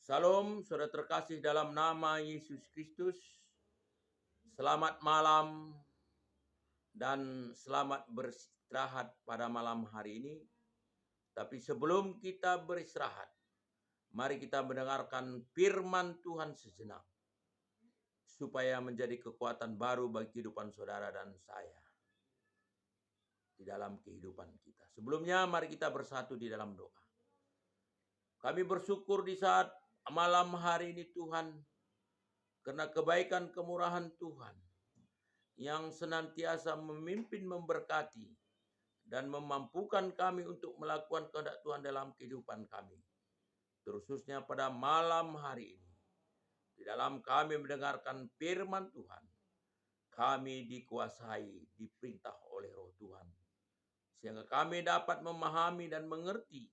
Salam, saudara terkasih dalam nama Yesus Kristus. Selamat malam dan selamat beristirahat pada malam hari ini. Tapi sebelum kita beristirahat, mari kita mendengarkan firman Tuhan sejenak, supaya menjadi kekuatan baru bagi kehidupan saudara dan saya di dalam kehidupan kita. Sebelumnya mari kita bersatu di dalam doa. Kami bersyukur di saat malam hari ini Tuhan, karena kebaikan kemurahan Tuhan yang senantiasa memimpin, memberkati, dan memampukan kami untuk melakukan kehendak Tuhan dalam kehidupan kami. Khususnya pada malam hari ini, di dalam kami mendengarkan firman Tuhan, kami dikuasai, diperintah oleh Roh Tuhan, sehingga kami dapat memahami dan mengerti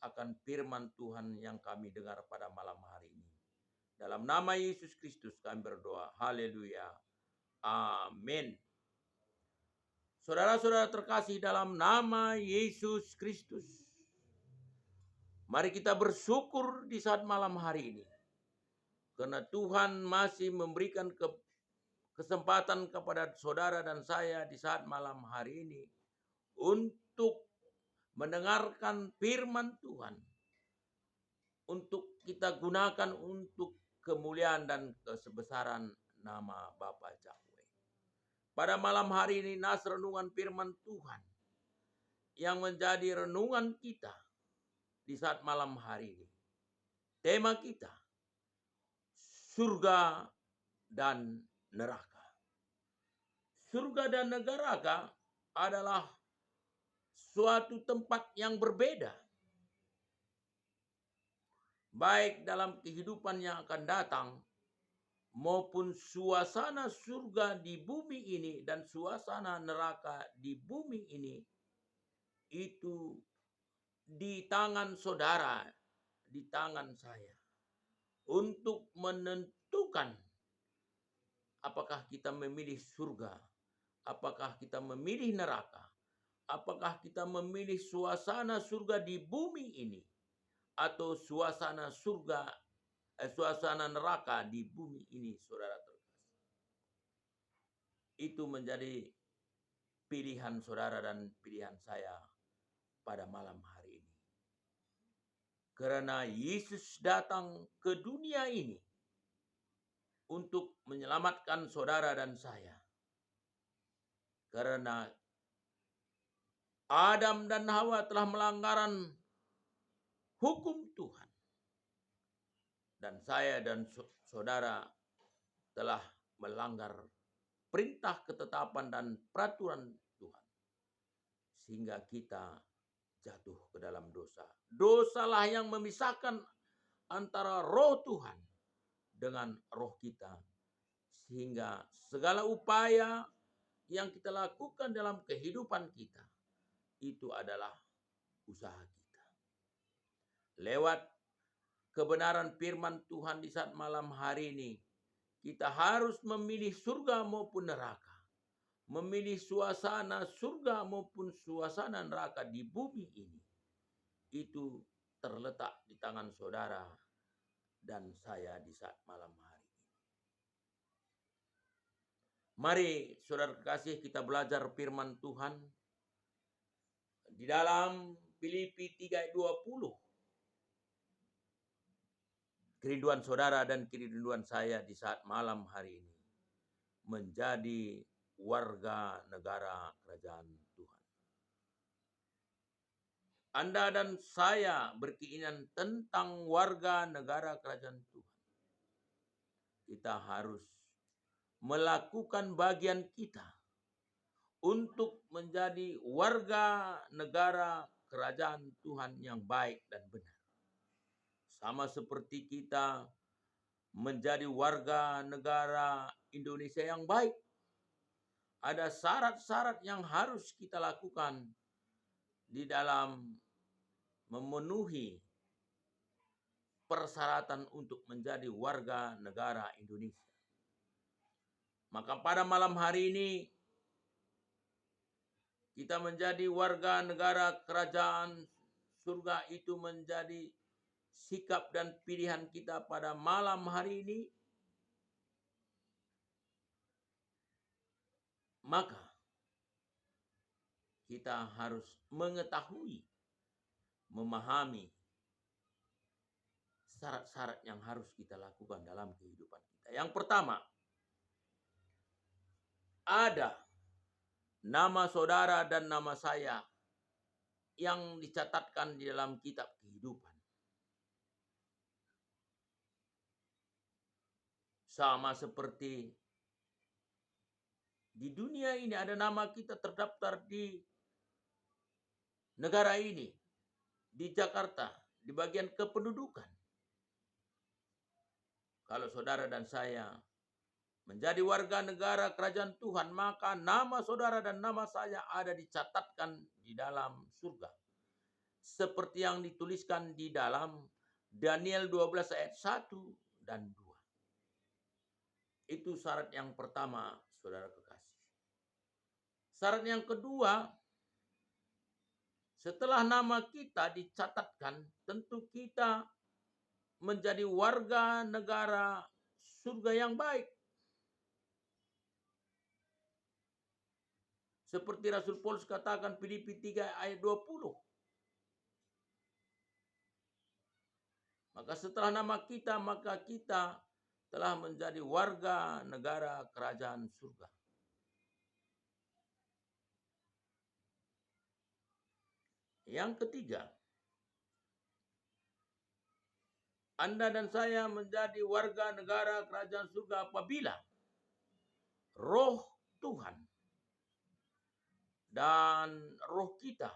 akan firman Tuhan yang kami dengar pada malam hari ini. Dalam nama Yesus Kristus kami berdoa. Haleluya. Amin. Saudara-saudara terkasih dalam nama Yesus Kristus, mari kita bersyukur di saat malam hari ini, karena Tuhan masih memberikan kesempatan kepada saudara dan saya di saat malam hari ini untuk mendengarkan firman Tuhan, untuk kita gunakan untuk kemuliaan dan kesebesaran nama Bapa Yahweh. Pada malam hari ini nas renungan firman Tuhan yang menjadi renungan kita di saat malam hari ini. Tema kita, surga dan neraka. Surga dan neraka adalah suatu tempat yang berbeda, baik dalam kehidupan yang akan datang maupun suasana surga di bumi ini dan suasana neraka di bumi ini, itu di tangan saudara, di tangan saya, untuk menentukan apakah kita memilih surga, apakah kita memilih neraka, apakah kita memilih suasana surga di bumi ini, atau suasana neraka di bumi ini, saudara terkasih. Itu menjadi pilihan saudara dan pilihan saya pada malam hari ini. Karena Yesus datang ke dunia ini untuk menyelamatkan saudara dan saya. Karena Adam dan Hawa telah melanggaran hukum Tuhan. Dan saya dan saudara telah melanggar perintah, ketetapan, dan peraturan Tuhan. Sehingga kita jatuh ke dalam dosa. Dosalah yang memisahkan antara roh Tuhan dengan roh kita. Sehingga segala upaya yang kita lakukan dalam kehidupan kita, itu adalah usaha kita. Lewat kebenaran firman Tuhan di saat malam hari ini, kita harus memilih surga maupun neraka. Memilih suasana surga maupun suasana neraka di bumi ini. Itu terletak di tangan saudara dan saya di saat malam hari ini. Mari saudara kekasih, kita belajar firman Tuhan di dalam Filipi 3 ayat 20. Kerinduan saudara dan kerinduan saya di saat malam hari ini menjadi warga negara kerajaan Tuhan. Anda dan saya berkeinginan tentang warga negara kerajaan Tuhan. Kita harus melakukan bagian kita untuk menjadi warga negara kerajaan Tuhan yang baik dan benar. Sama seperti kita menjadi warga negara Indonesia yang baik. Ada syarat-syarat yang harus kita lakukan di dalam memenuhi persyaratan untuk menjadi warga negara Indonesia. Maka pada malam hari ini kita menjadi warga negara kerajaan surga, itu menjadi sikap dan pilihan kita pada malam hari ini, maka kita harus mengetahui, memahami syarat-syarat yang harus kita lakukan dalam kehidupan kita. Yang pertama, ada nama saudara dan nama saya yang dicatatkan di dalam kitab kehidupan. Sama seperti di dunia ini ada nama kita terdaftar di negara ini, di Jakarta, di bagian kependudukan. Kalau saudara dan saya menjadi warga negara kerajaan Tuhan, maka nama saudara dan nama saya ada dicatatkan di dalam surga. Seperti yang dituliskan di dalam Daniel 12 ayat 1 dan 2. Itu syarat yang pertama, saudara kekasih. Syarat yang kedua, setelah nama kita dicatatkan, tentu kita menjadi warga negara surga yang baik. Seperti Rasul Paulus katakan Filipi 3 ayat 20. Maka setelah nama kita, maka kita telah menjadi warga negara kerajaan surga. Yang ketiga, Anda dan saya menjadi warga negara kerajaan surga apabila roh Tuhan dan roh kita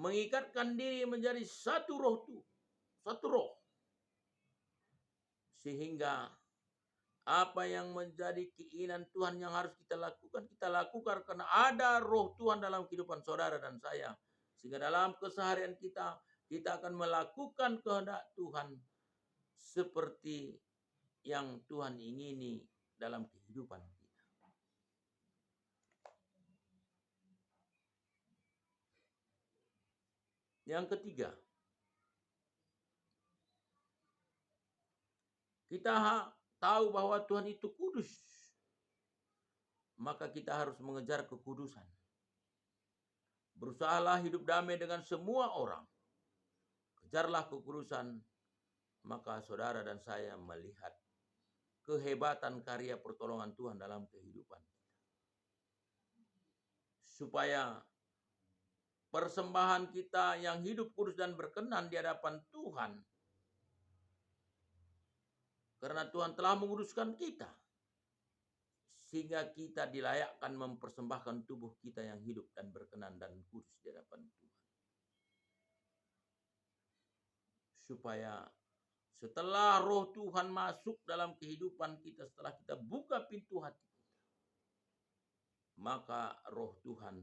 mengikatkan diri menjadi satu roh. Sehingga apa yang menjadi keinginan Tuhan yang harus kita lakukan karena ada roh Tuhan dalam kehidupan saudara dan saya. Sehingga dalam keseharian kita akan melakukan kehendak Tuhan seperti yang Tuhan ingini dalam kehidupan kita. Yang ketiga, kita tahu bahwa Tuhan itu kudus. Maka kita harus mengejar kekudusan. Berusahalah hidup damai dengan semua orang. Kejarlah kekudusan, maka saudara dan saya melihat kehebatan karya pertolongan Tuhan dalam kehidupan kita. Supaya persembahan kita yang hidup kudus dan berkenan di hadapan Tuhan, karena Tuhan telah menguduskan kita, sehingga kita dilayakkan mempersembahkan tubuh kita yang hidup dan berkenan dan kudus di hadapan Tuhan. Supaya setelah roh Tuhan masuk dalam kehidupan kita, setelah kita buka pintu hati kita, maka roh Tuhan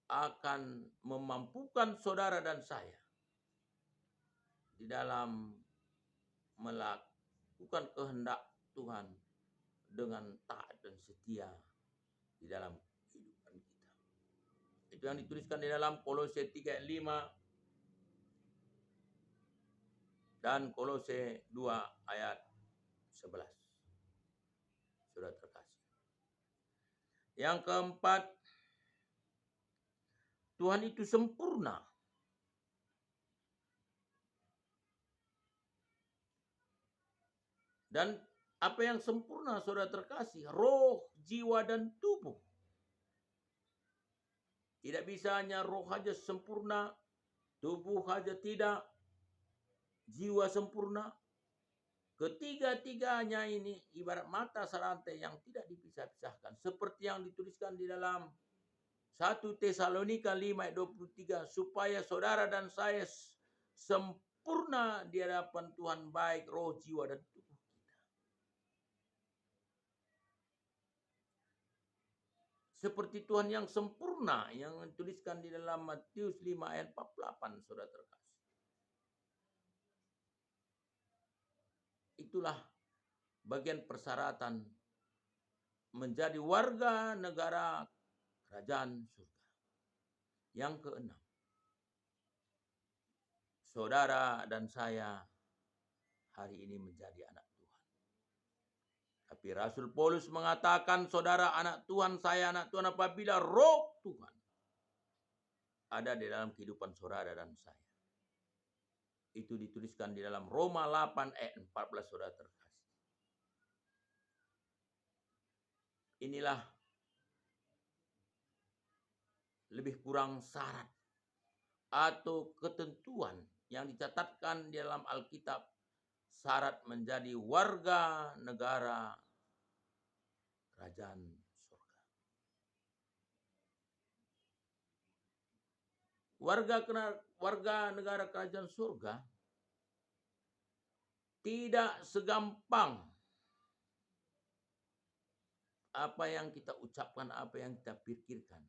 akan memampukan saudara dan saya di dalam melakukan kehendak Tuhan dengan taat dan setia di dalam kehidupan kita. Itu yang dituliskan di dalam Kolose 3 ayat 5 dan Kolose 2 ayat 11. Sudah terkasih. Yang keempat, Tuhan itu sempurna. Dan apa yang sempurna, saudara terkasih? Roh, jiwa, dan tubuh. Tidak bisa hanya roh saja sempurna, tubuh saja tidak, jiwa sempurna. Ketiga-tiganya ini ibarat mata serantai yang tidak dipisah-pisahkan. Seperti yang dituliskan di dalam 1 Tesalonika 5 ayat 23. Supaya saudara dan saya sempurna di hadapan Tuhan, baik roh, jiwa, dan tubuh. Seperti Tuhan yang sempurna yang dituliskan di dalam Matius 5 ayat 48, saudara terkasih. Itulah bagian persyaratan menjadi warga negara kerajaan surga. Yang keenam, saudara dan saya hari ini menjadi anak Tuhan. Tapi Rasul Paulus mengatakan, saudara anak Tuhan, saya anak Tuhan apabila roh Tuhan ada di dalam kehidupan saudara dan saya. Itu dituliskan di dalam Roma 8 ayat 14, saudara terkasih. Inilah lebih kurang syarat atau ketentuan yang dicatatkan di dalam Alkitab, syarat menjadi warga negara kerajaan surga. Warga negara kerajaan surga tidak segampang apa yang kita ucapkan, apa yang kita pikirkan,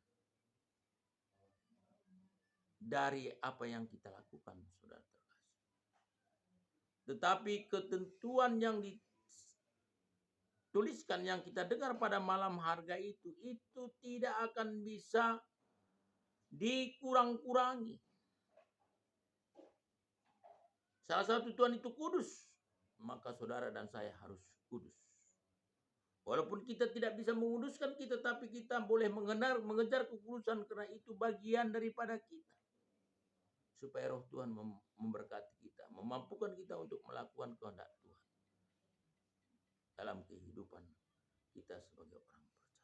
dari apa yang kita lakukan, saudara terkasih. Tetapi ketentuan yang dituliskan yang kita dengar pada malam harga itu tidak akan bisa dikurang-kurangi. Salah satu Tuhan itu kudus, maka saudara dan saya harus kudus. Walaupun kita tidak bisa menguduskan kita, tapi kita boleh mengejar kekudusan karena itu bagian daripada kita. Supaya roh Tuhan memberkati kita, memampukan kita untuk melakukan kehendak Tuhan dalam kehidupan kita sebagai orang percaya.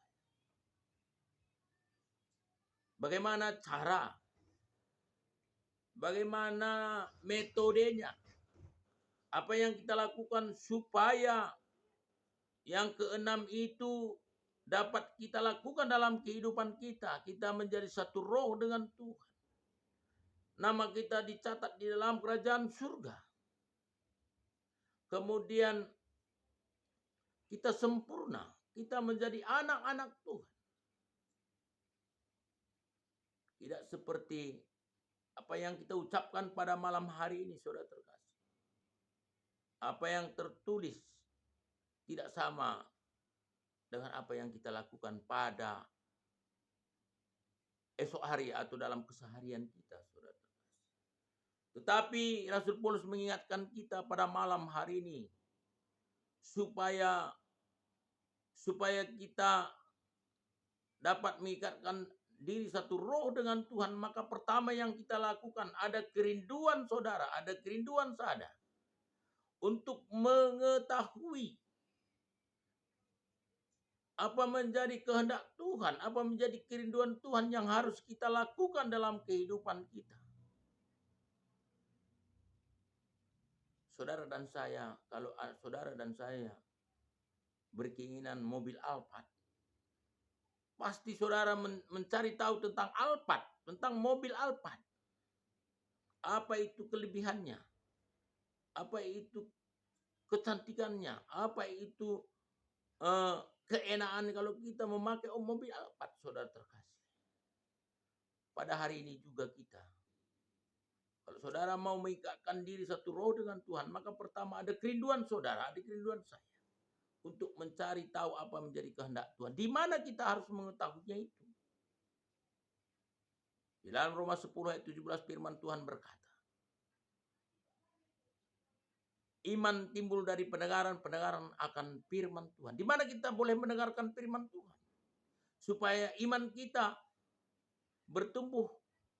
Bagaimana cara? Bagaimana metodenya? Apa yang kita lakukan supaya yang keenam itu dapat kita lakukan dalam kehidupan kita. Kita menjadi satu roh dengan Tuhan. Nama kita dicatat di dalam kerajaan surga. Kemudian kita sempurna. Kita menjadi anak-anak Tuhan. Tidak seperti apa yang kita ucapkan pada malam hari ini, saudara terkasih. Apa yang tertulis tidak sama dengan apa yang kita lakukan pada esok hari atau dalam keseharian kita, saudara. Tetapi Rasul Paulus mengingatkan kita pada malam hari ini supaya kita dapat mengikatkan diri satu roh dengan Tuhan, maka pertama yang kita lakukan ada kerinduan saudara, ada kerinduan saya untuk mengetahui apa menjadi kehendak Tuhan, apa menjadi kerinduan Tuhan yang harus kita lakukan dalam kehidupan kita. Saudara dan saya, kalau saudara dan saya berkeinginan mobil Alphard, pasti saudara mencari tahu tentang Alphard, tentang mobil Alphard. Apa itu kelebihannya? Apa itu kecantikannya? Apa itu keenaan kalau kita memakai mobil Alphard, saudara terkasih. Pada hari ini juga kita, kalau saudara mau mengikatkan diri satu roh dengan Tuhan, maka pertama ada kerinduan saudara, ada kerinduan saya untuk mencari tahu apa menjadi kehendak Tuhan. Di mana kita harus mengetahuinya itu? Di dalam Roma 10 ayat 17 firman Tuhan berkata, iman timbul dari pendengaran akan firman Tuhan. Di mana kita boleh mendengarkan firman Tuhan? Supaya iman kita bertumbuh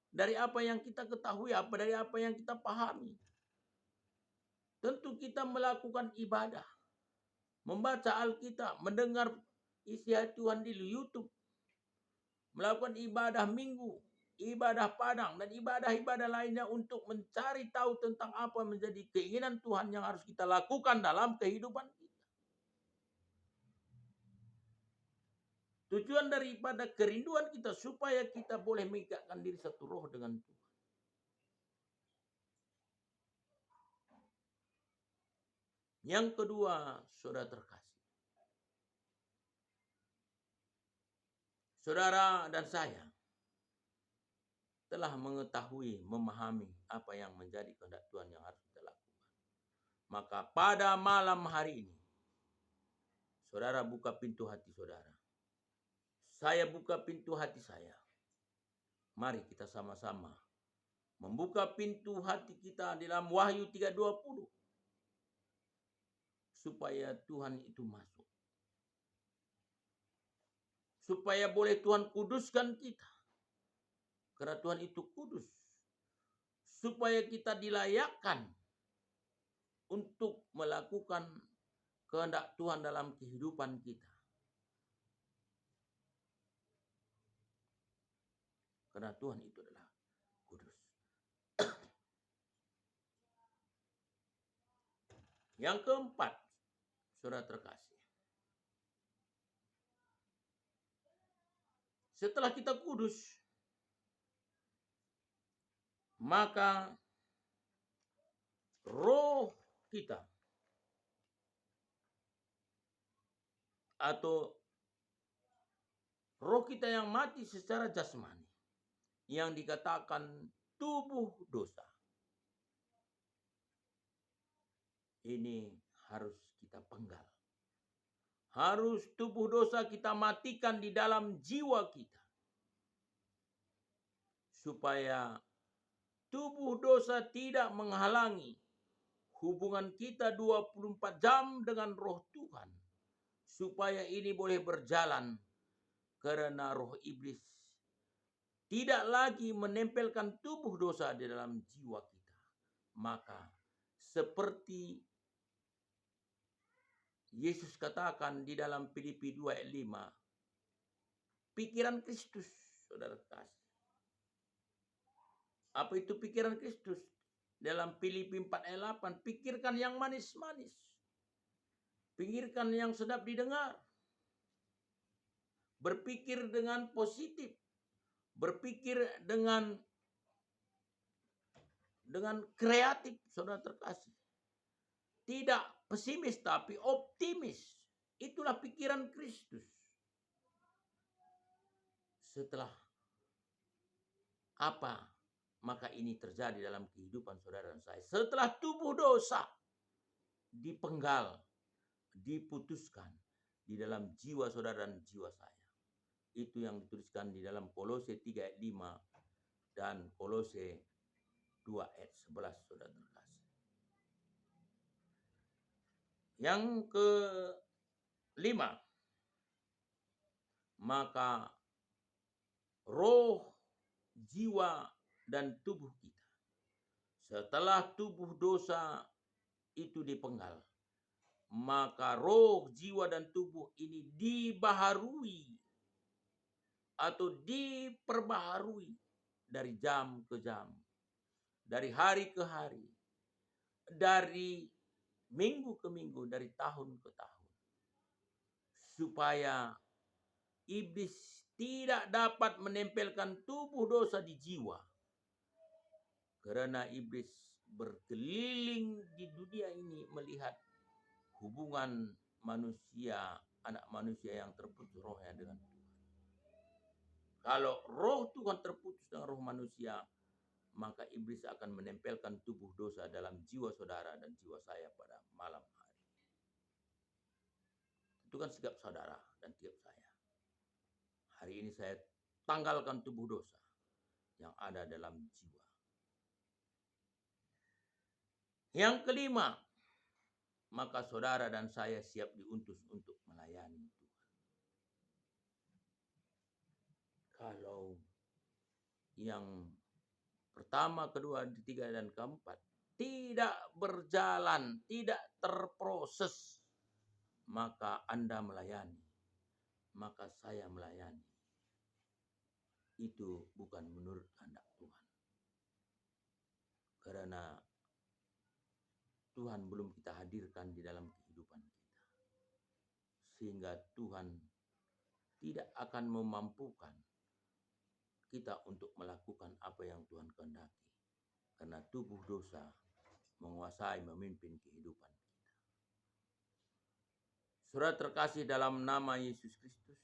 dari apa yang kita ketahui, dari apa yang kita pahami. Tentu kita melakukan ibadah, membaca Alkitab, mendengar isi Tuhan di YouTube, melakukan ibadah minggu, ibadah padang, dan ibadah-ibadah lainnya untuk mencari tahu tentang apa menjadi keinginan Tuhan yang harus kita lakukan dalam kehidupan kita. Tujuan daripada kerinduan kita supaya kita boleh mengikatkan diri satu roh dengan Tuhan. Yang kedua, saudara terkasih, saudara dan saya telah mengetahui, memahami apa yang menjadi kehendak Tuhan yang harus kita lakukan. Maka pada malam hari ini, saudara buka pintu hati saudara. Saya buka pintu hati saya. Mari kita sama-sama membuka pintu hati kita dalam Wahyu 3:20 supaya Tuhan itu masuk. Supaya boleh Tuhan kuduskan kita. Karena Tuhan itu kudus. Supaya kita dilayakkan untuk melakukan kehendak Tuhan dalam kehidupan kita. Karena Tuhan itu adalah kudus. Yang keempat, saudara terkasih. Setelah kita kudus, maka roh kita atau roh kita yang mati secara jasmani, yang dikatakan tubuh dosa, ini harus kita penggal. Harus tubuh dosa kita matikan di dalam jiwa kita. Supaya tubuh dosa tidak menghalangi hubungan kita 24 jam dengan roh Tuhan. Supaya ini boleh berjalan karena roh iblis tidak lagi menempelkan tubuh dosa di dalam jiwa kita. Maka seperti Yesus katakan di dalam Filipi 2 ayat 5, pikiran Kristus, saudara kasih. Apa itu pikiran Kristus? Dalam Filipi 4 ayat 8, pikirkan yang manis-manis. Pikirkan yang sedap didengar. Berpikir dengan positif. Berpikir dengan kreatif, saudara terkasih. Tidak pesimis tapi optimis. Itulah pikiran Kristus. Setelah apa? Maka ini terjadi dalam kehidupan saudara dan saya. Setelah tubuh dosa dipenggal, diputuskan di dalam jiwa saudara dan jiwa saya. Itu yang dituliskan di dalam Kolose 3 ayat 5 dan Kolose 2 ayat 11, saudara terkasih. Yang kelima, maka roh, jiwa, dan tubuh kita. Setelah tubuh dosa itu dipenggal, maka roh, jiwa, dan tubuh ini dibaharui atau diperbaharui dari jam ke jam, dari hari ke hari, dari minggu ke minggu, dari tahun ke tahun. Supaya iblis tidak dapat menempelkan tubuh dosa di jiwa. Karena iblis berkeliling di dunia ini melihat hubungan manusia, anak manusia yang terputus rohnya dengan Tuhan. Kalau roh Tuhan terputus dengan roh manusia, maka iblis akan menempelkan tubuh dosa dalam jiwa saudara dan jiwa saya pada malam hari. Itu kan sikap saudara dan sikap saya. Hari ini saya tanggalkan tubuh dosa yang ada dalam jiwa. Yang kelima, maka saudara dan saya siap diutus untuk melayani Tuhan. Kalau yang pertama, kedua, ketiga, dan keempat tidak berjalan, tidak terproses, maka Anda melayani, maka saya melayani. Itu bukan menurut kehendak Tuhan. Karena Tuhan belum kita hadirkan di dalam kehidupan kita. Sehingga Tuhan tidak akan memampukan kita untuk melakukan apa yang Tuhan kehendaki. Karena tubuh dosa menguasai, memimpin kehidupan kita. Saudara terkasih dalam nama Yesus Kristus,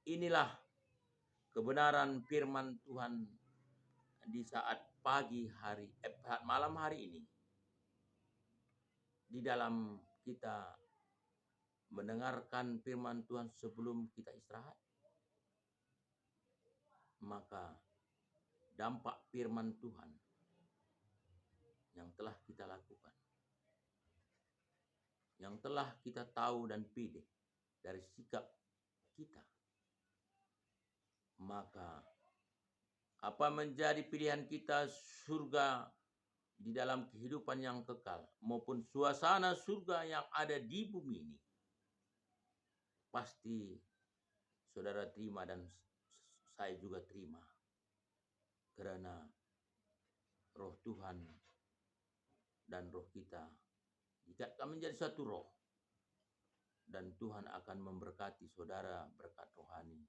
inilah kebenaran firman Tuhan di saat malam hari ini. Di dalam kita mendengarkan firman Tuhan sebelum kita istirahat, maka dampak firman Tuhan yang telah kita lakukan, yang telah kita tahu dan pilih dari sikap kita, maka apa menjadi pilihan kita, surga di dalam kehidupan yang kekal maupun suasana surga yang ada di bumi ini, pasti saudara terima dan saya juga terima, karena roh Tuhan dan roh kita dikatakan menjadi satu roh, dan Tuhan akan memberkati saudara berkat rohani.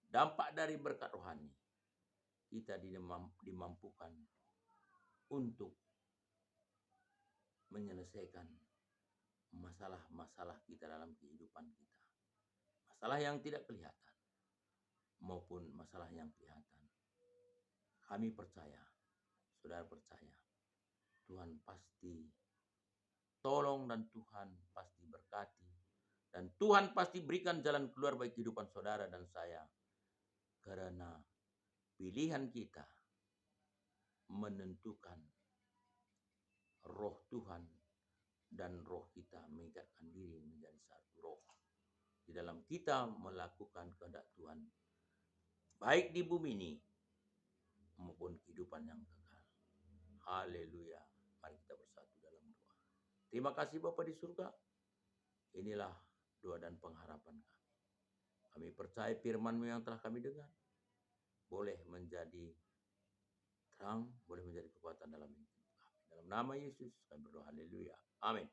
Dampak dari berkat rohani, kita dimampukan untuk menyelesaikan masalah-masalah kita dalam kehidupan kita. Masalah yang tidak kelihatan maupun masalah yang kelihatan. Kami percaya, saudara percaya, Tuhan pasti tolong dan Tuhan pasti berkati. Dan Tuhan pasti berikan jalan keluar bagi kehidupan saudara dan saya. Karena pilihan kita menentukan roh Tuhan dan roh kita mengikatkan diri menjadi satu roh. Di dalam kita melakukan kehendak Tuhan, baik di bumi ini maupun kehidupan yang kekal. Haleluya. Mari kita bersatu dalam doa. Terima kasih Bapa di surga. Inilah doa dan pengharapan kami. Kami percaya firman-Mu yang telah kami dengar boleh menjadi terang, boleh menjadi kekuatan dalam hidup kami. Dalam nama Yesus kami berdoa. Haleluya. Amin.